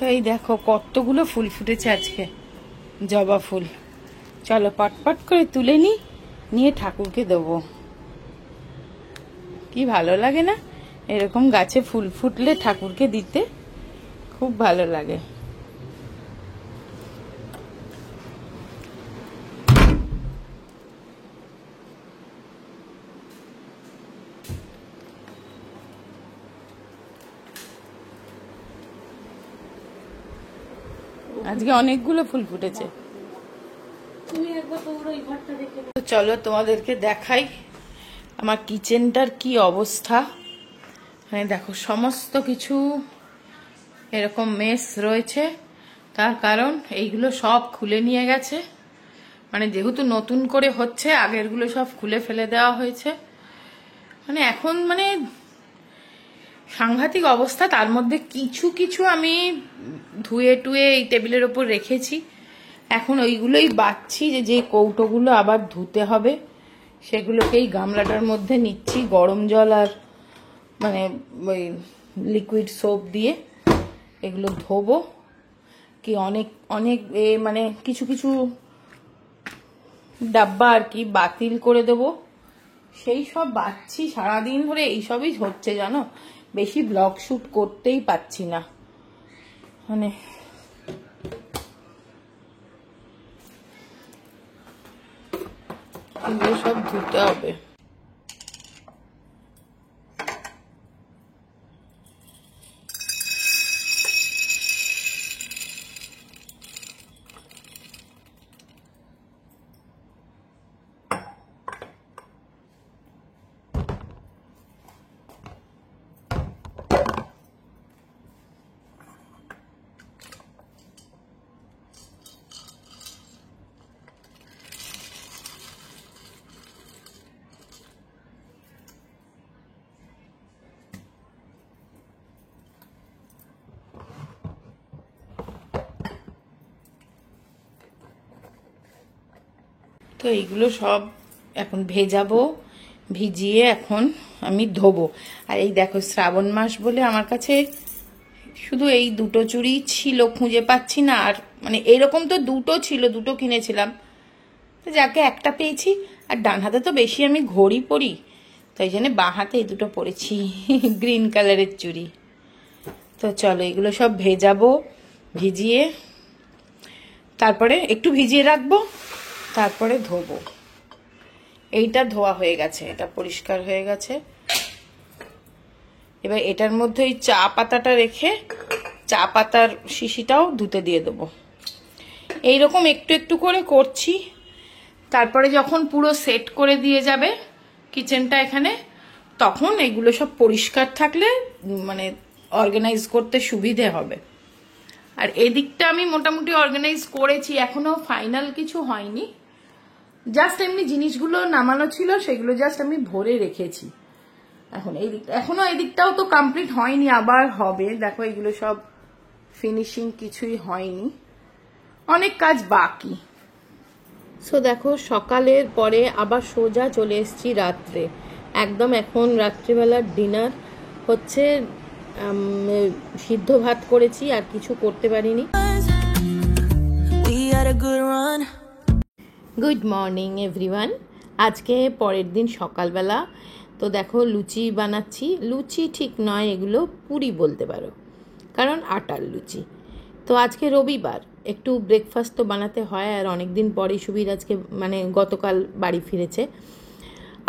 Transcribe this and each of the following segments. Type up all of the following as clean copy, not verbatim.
তো এই দেখো কতগুলো ফুল ফুটেছে আজকে, জবা ফুল। চলো পটপট করে তুলে নিয়ে ঠাকুরকে দেবো। কি ভালো লাগে না এরকম গাছে ফুল ফুটলে ঠাকুরকে দিতে, খুব ভালো লাগে। আজকে অনেকগুলো ফুল ফুটেছে। চলো তোমাদেরকে দেখাই আমার কিচেনটার কি অবস্থা। মানে দেখো সমস্ত কিছু এরকম মেস রয়েছে, তার কারণ এইগুলো সব খুলে নিয়ে গেছে। মানে যেহেতু নতুন করে হচ্ছে, আগেরগুলো সব খুলে ফেলে দেওয়া হয়েছে। মানে এখন মানে সাংঘাতিক অবস্থা। তার মধ্যে কিছু কিছু আমি ধুয়ে টুয়ে এই টেবিলের ওপর রেখেছি, এখন ওইগুলোই বাছছি যে কৌটোগুলো আবার ধুতে হবে, সেগুলোকেই গামলাটার মধ্যে নিচ্ছি। গরম জল আর মানে ওই লিকুইড সোপ দিয়ে এগুলো ধোবো। কি অনেক অনেক মানে কিছু কিছু ডাব্বা আর কি বাতিল করে দেবো, সেই সব বাছছি। সারাদিন ধরে এইসবই হচ্ছে জানো, বেশি ব্লগ শুট করতেই পাচ্ছি না। মানে এগুলো সব ধুতে হবে। তো এইগুলো সব এখন ভেজাবো, ভিজিয়ে এখন আমি ধোবো। আর এই দেখো শ্রাবণ মাস বলে আমার কাছে শুধু এই দুটো চুড়ি ছিল, খুঁজে পাচ্ছি না। আর মানে এরকম তো দুটো ছিল, দুটো কিনেছিলাম, তো যাকে একটা পেয়েছি। আর ডান হাতে তো বেশি আমি ঘড়ি পরি, তাই জন্য বাঁ হাতে এই দুটো পরেছি গ্রিন কালারের চুড়ি। তো চলো এগুলো সব ভেজাবো, ভিজিয়ে তারপরে একটু ভিজিয়ে রাখবো, তারপরে ধোবো। এইটা ধোয়া হয়ে গেছে, এটা পরিষ্কার হয়ে গেছে। এবার এটার মধ্যে ওই চা পাতাটা রেখে চা পাতার শিশিটাও ধুতে দিয়ে দেবো। এইরকম একটু একটু করে করছি। তারপরে যখন পুরো সেট করে দিয়ে যাবে কিচেনটা এখানে, তখন এগুলো সব পরিষ্কার থাকলে মানে অর্গানাইজ করতে সুবিধে হবে। আর এদিকটা আমি মোটামুটি অর্গানাইজ করেছি, এখনো ফাইনাল কিছু হয়নি। জাস্ট এমনি জিনিসগুলো নামানো ছিল, সেগুলো জাস্ট আমি ভরে রেখেছি। এখন এই দিকটা এখনো, এই দিকটাও তো কমপ্লিট হয়নি, আবার হবে। দেখো এগুলো সব ফিনিশিং কিছুই হয়নি, অনেক কাজ বাকি। সো দেখো সকালের পরে আবার সোজা চলে এসেছি রাত্রে। একদম এখন রাত্রিবেলার ডিনার হচ্ছে, সিদ্ধ ভাত করেছি, আর কিছু করতে পারিনি। Good morning everyone. আজকে পরের দিন সকালবেলা। তো দেখো লুচি বানাচ্ছি। লুচি ঠিক নয়, এগুলো পুরি বলতে পারো, কারণ আটার লুচি। তো আজকে রবিবার, একটু ব্রেকফাস্ট তো বানাতে হয়। আর অনেক দিন পরেই সুবীর আজকে মানে গতকাল বাড়ি ফিরেছে,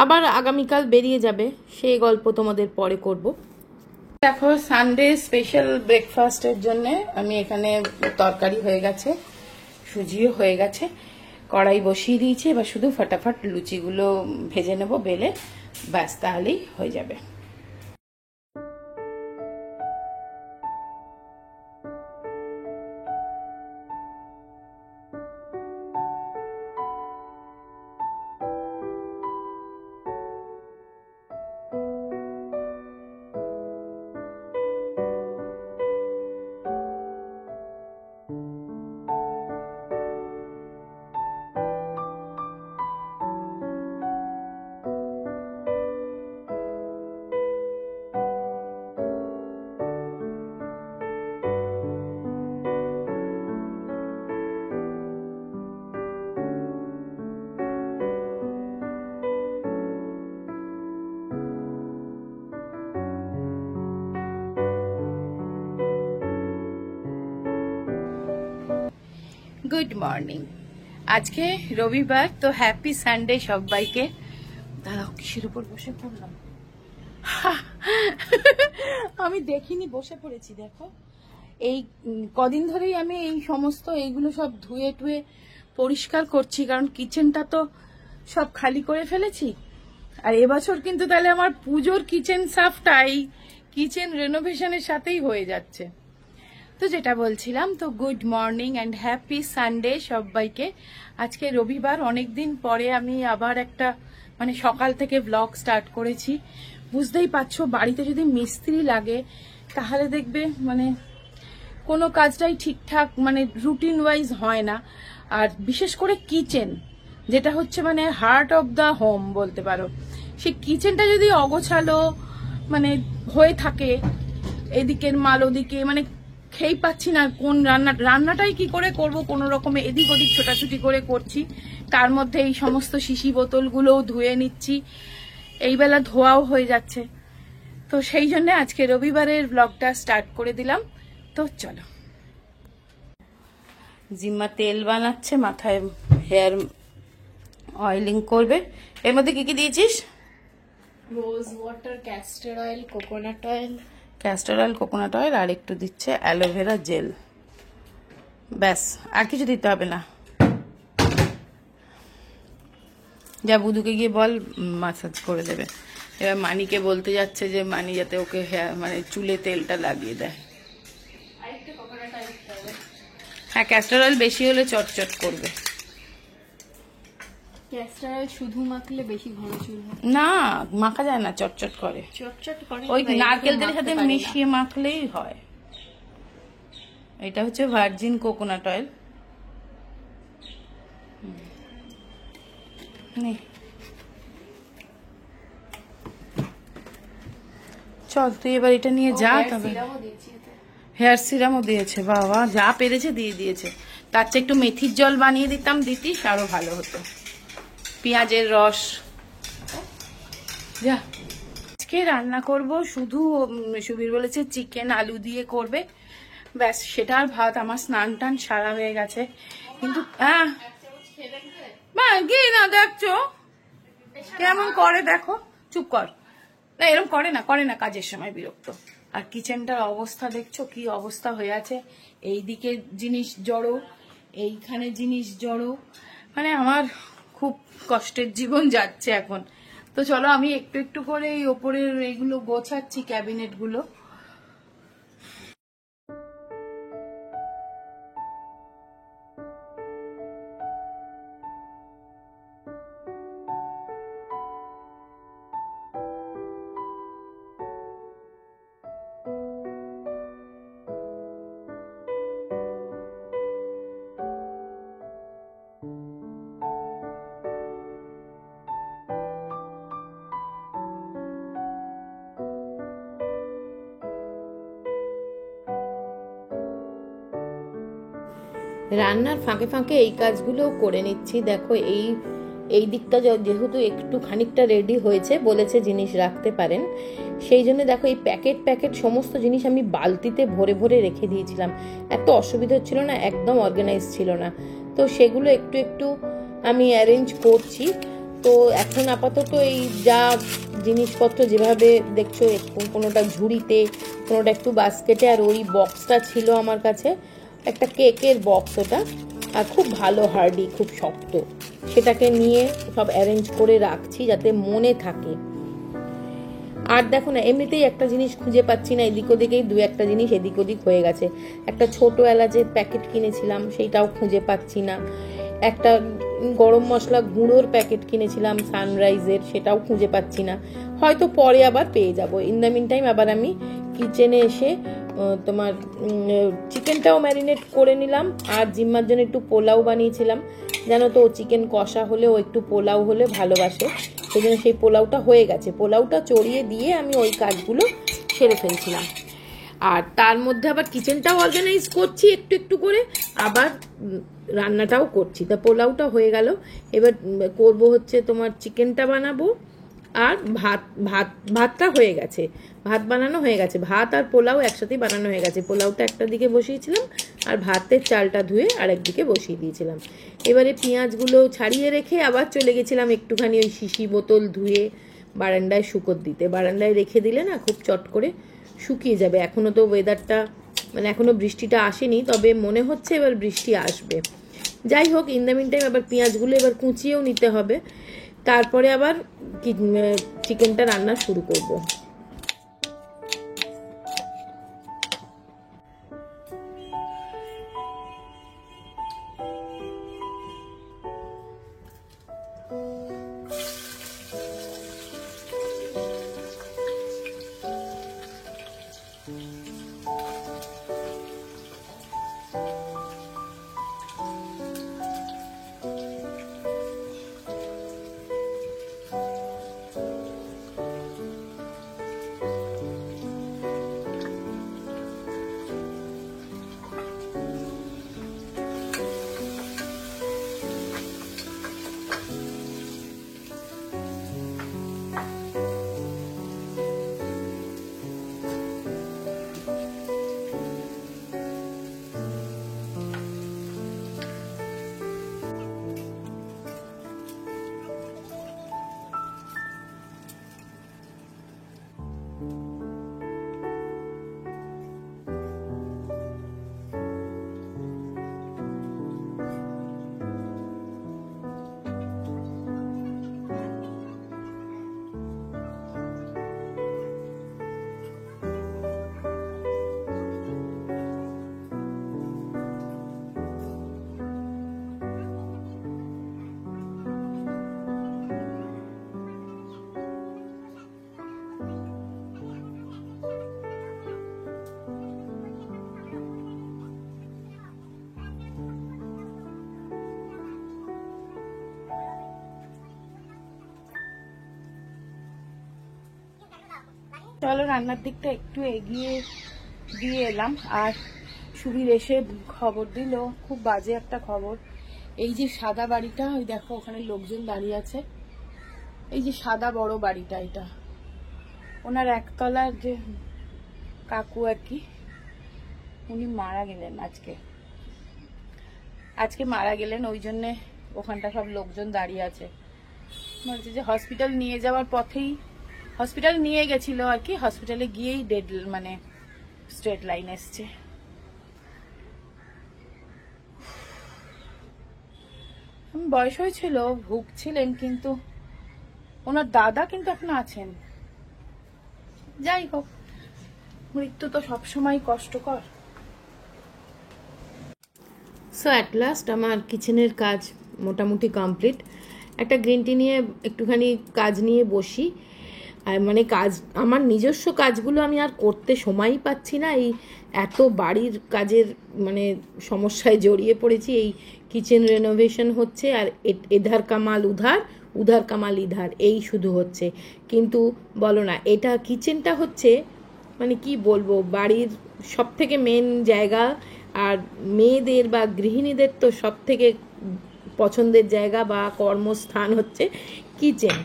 আবার আগামীকাল বেরিয়ে যাবে, সেই গল্প তোমাদের পরে করব। দেখো সানডে স্পেশাল ব্রেকফাস্টের জন্য আমি এখানে তরকারি হয়ে গেছে, সুজিও হয়ে গেছে, কড়াই বসিয়ে দিয়েছি। এবার শুধু ফটাফট লুচিগুলো ভেজে নেব বেলে, ব্যাস তাহলেই হয়ে যাবে। Good morning. আজকে রবিবার, তো হ্যাপি সানডে সবাইকে। দাঁড়াও, কিসের উপর বসে পড়লাম আমি দেখিনি, বসে পড়েছি। দেখো, এই কদিন ধরেই আমি এই সমস্ত এইগুলো সব ধুয়ে টুয়ে পরিষ্কার করছি, কারণ কিচেনটা তো সব খালি করে ফেলেছি। আর এবছর কিন্তু তাহলে আমার পুজোর কিচেন সাফটা এই কিচেন রেনোভেশনের সাথেই হয়ে যাচ্ছে। তো যেটা বলছিলাম, তো good morning and happy Sunday সবাইকে। আজকে রবিবার, অনেকদিন পরে আমি আবার একটা মানে সকাল থেকে ব্লগ স্টার্ট করেছি। বুঝতেই পারছো, বাড়িতে যদি মিস্ত্রি লাগে তাহলে দেখবে মানে কোনো কাজটাই ঠিকঠাক মানে রুটিন ওয়াইজ হয় না। আর বিশেষ করে কিচেন, যেটা হচ্ছে মানে হার্ট অফ দ্য হোম বলতে পারো, সেই কিচেনটা যদি অগোছালো মানে হয়ে থাকে, এদিকের মাল ওদিকে, মানে খেয়েই পাচ্ছি না কোন রান্নাটাই কি করে করব, কোনো রকমে এদিক ওদিক ছোটাছুটি করে করছি। তার মধ্যে এই সমস্ত শিশি বোতলগুলোও ধুয়ে নিচ্ছি, এই বেলা ধোয়াও হয়ে যাচ্ছে। তো সেই জন্য আজকে রবিবারের ব্লগটা স্টার্ট করে দিলাম। তো চলো। জিম্মা তেল বানাচ্ছে, মাথায় হেয়ার অয়েলিং করবে। এর মধ্যে কি কি দিয়েছিস? Rose water, castor oil, coconut oil. Castor oil, coconut oil, আর একটু দিচ্ছে অ্যালোভেরা জেল। ব্যাস, আর কিছু দিতে হবে না। যা বুধুকে গিয়ে বল মাসাজ করে দেবে। এবার মানিকে বলতে যাচ্ছে যে মানি যাতে ওকে মানে চুলে তেলটা লাগিয়ে দেয়। হ্যাঁ, ক্যাস্টর অয়েল বেশি হলে চটচট করবে। ক্যাস্টর অয়েল শুধু মাখলে বেশি ঘন চুল হয় না, মাখা যায় না, চটচট করে। চটচট করে, ওই নারকেল তেলের সাথে মিশিয়ে মাখলেই হয়। এটা হচ্ছে ভার্জিন কোকোনাট অয়েল। চল তুই এবার এটা নিয়ে যা। তবে হেয়ার সিরামও দিয়েছে, বাবা যা পেরেছে দিয়ে দিয়েছে। তার চেয়ে একটু মেথির জল বানিয়ে দিতাম, দিতিস আরো ভালো হতো। পেঁয়াজের রস। যা, আজকে রান্না করব শুধু, সুবীর বলেছে চিকেন আলু দিয়ে করবে, ব্যাস সেটা আর ভাত। আমার স্নান টান সারা হয়ে গেছে, কিন্তু গিয়ে না দেখছো কেমন করে, দেখো। চুপ কর, না এরকম করে না কাজের সময় বিরক্ত। আর কিচেনটার অবস্থা দেখছো কি অবস্থা হয়ে আছে। এইদিকে জিনিস জড়ো, এইখানে জিনিস জড়ো, মানে আমার খুব কষ্টের জীবন যাচ্ছে এখন। তো চলো আমি একটু একটু করে এই ওপরের এইগুলো গোছাচ্ছি, ক্যাবিনেট গুলো। রান্নার ফাঁকে ফাঁকে এই কাজগুলো করে নিচ্ছি। দেখো এই দিকটা যেহেতু একটু খানিকটা রেডি হয়েছে, বলেছে জিনিস রাখতে পারেন, সেই জন্য দেখো এই প্যাকেট সমস্ত জিনিস আমি বালতিতে ভরে ভরে রেখে দিয়েছিলাম। এত অসুবিধা হচ্ছিল না, একদম অর্গানাইজ ছিল না। তো সেগুলো একটু একটু আমি অ্যারেঞ্জ করছি। তো এখন আপাতত এই যা জিনিসপত্র যেভাবে দেখছো, কোনোটা ঝুড়িতে, কোনোটা একটু বাস্কেটে, আর ওই বক্সটা ছিল আমার কাছে একটা কেকের বক্স, ওটা আর খুব ভালো হার্ডি, খুব শক্ত, সেটাকে নিয়ে সব অ্যারেঞ্জ করে রাখছি যাতে মনে থাকে। আর দেখো না, এমনিতেই একটা জিনিস খুঁজে পাচ্ছি না, এদিক ওদিকেই দু একটা জিনিস এদিক ওদিক হয়ে গেছে। একটা ছোট এলাচের প্যাকেট কিনেছিলাম, সেইটাও খুঁজে পাচ্ছি না। একটা গরম মশলা গুঁড়োর প্যাকেট কিনেছিলাম সানরাইজের, সেটাও খুঁজে পাচ্ছি না। হয়তো পরে আবার পেয়ে যাব। ইন দ্য মিন টাইম আবার আমি কিচেনে এসে তোমার চিকেনটাও ম্যারিনেট করে নিলাম। আর জিম্মার জন্য একটু পোলাও বানিয়েছিলাম, জানো তো ও চিকেন কষা হলে, ও একটু পোলাও হলে ভালোবাসে, সেই জন্য সেই পোলাওটা হয়ে গেছে। পোলাওটা চড়িয়ে দিয়ে আমি ওই কাজগুলো সেরে ফেলছিলাম। আর তার মধ্যে আবার কিচেনটাও অর্গানাইজ করছি একটু একটু করে, আবার রান্নাটাও করছি। তা পোলাওটা হয়ে গেল, এবার করব হচ্ছে তোমার চিকেনটা বানাবো। আর ভাতটা হয়ে গেছে, ভাত বানানো হয়ে গেছে, ভাত আর পোলাও একসাথেই বানানো হয়ে গেছে। পোলাওটা একটা দিকে বসিয়েছিলাম আর ভাতের চালটা ধুয়ে আরেকদিকে বসিয়ে দিয়েছিলাম। এবারে পেঁয়াজগুলো ছাড়িয়ে রেখে আবার চলে গেছিলাম একটুখানি ওই শিশি বোতল ধুয়ে বারান্দায় শুকোত দিতে। বারান্দায় রেখে দিলে না খুব চট করে শুকিয়ে যাবে। এখনও তো ওয়েদারটা মানে এখনও বৃষ্টিটা আসেনি, তবে মনে হচ্ছে এবার বৃষ্টি আসবে। যাই হোক, ইন দ্য মিন টাইম আবার পেঁয়াজগুলো এবার কুচিয়েও নিতে হবে, তারপরে আবার চিকেনটা রান্না শুরু করব। চলো রান্নার দিকটা একটু এগিয়ে দিয়ে এলাম। আর সুবীর এসে খবর দিল, খুব বাজে একটা খবর। এই যে সাদা বাড়িটা, ওই দেখো ওখানে লোকজন দাঁড়িয়ে আছে, এই যে সাদা বড় বাড়িটা, এটা ওনার একতলার যে কাকু আর কি, উনি মারা গেলেন আজকে মারা গেলেন। ওই জন্যে ওখানটা সব লোকজন দাঁড়িয়ে আছে। বলছে যে হসপিটাল নিয়ে যাওয়ার পথেই, হসপিটাল নিয়ে গেছিল আর কি, হসপিটালে গিয়েই ডেড মানে স্ট্রেট লাইন এসছে। বয়স হয়েছিল, ভুগছিলেন, কিন্তু ওনার দাদা কিন্তু এখনো আছেন। যাই হোক, মৃত্যু তো সবসময় কষ্টকর। সো অ্যাট লাস্ট আমার কিচেনের কাজ মোটামুটি কমপ্লিট। একটা গ্রিন টি নিয়ে একটুখানি কাজ নিয়ে বসি। আর মানে কাজ, আমার নিজস্ব কাজগুলো আমি আর করতে সময়ই পাচ্ছি না। এই এত বাড়ির কাজের মানে সমস্যায় জড়িয়ে পড়েছি। এই কিচেন রেনোভেশন হচ্ছে আর এধার কামাল উধার, উধার কামাল ইধার, এই শুধু হচ্ছে। কিন্তু বলো না, এটা কিচেনটা হচ্ছে মানে কি বলবো, বাড়ির সব থেকে মেন জায়গা। আর মেয়েদের বা গৃহিণীদের তো সব থেকে পছন্দের জায়গা বা কর্মস্থান হচ্ছে কিচেন।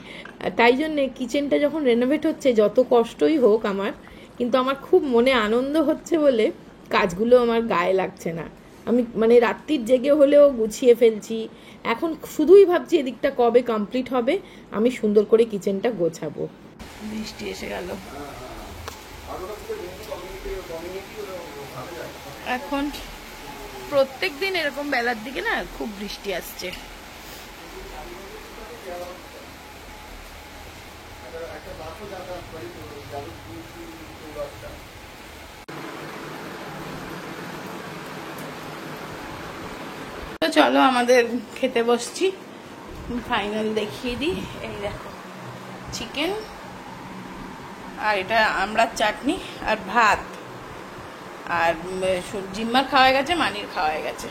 তাই জন্যে কিচেনটা যখন রেনোভেট হচ্ছে, যত কষ্টই হোক আমার, কিন্তু আমার খুব মনে আনন্দ হচ্ছে বলে কাজগুলো আমার গায়ে লাগছে না। আমি মানে রাত্রির জেগে হলেও গুছিয়ে ফেলছি। এখন শুধুই ভাবছি এদিকটা কবে কমপ্লিট হবে, আমি সুন্দর করে কিচেনটা গোছাবো। বৃষ্টি এসে গেল। এখন প্রত্যেক দিন এরকম বেলার দিকে না খুব বৃষ্টি আসছে। তো চলো আমাদের খেতে বসছি, ফাইনাল দেখিয়ে দিই। এই দেখো চিকেন, আর এটা আমড়ার চাটনি আর ভাত। আর জিম্মার খাওয়া গেছে, মানির খাওয়া গেছে।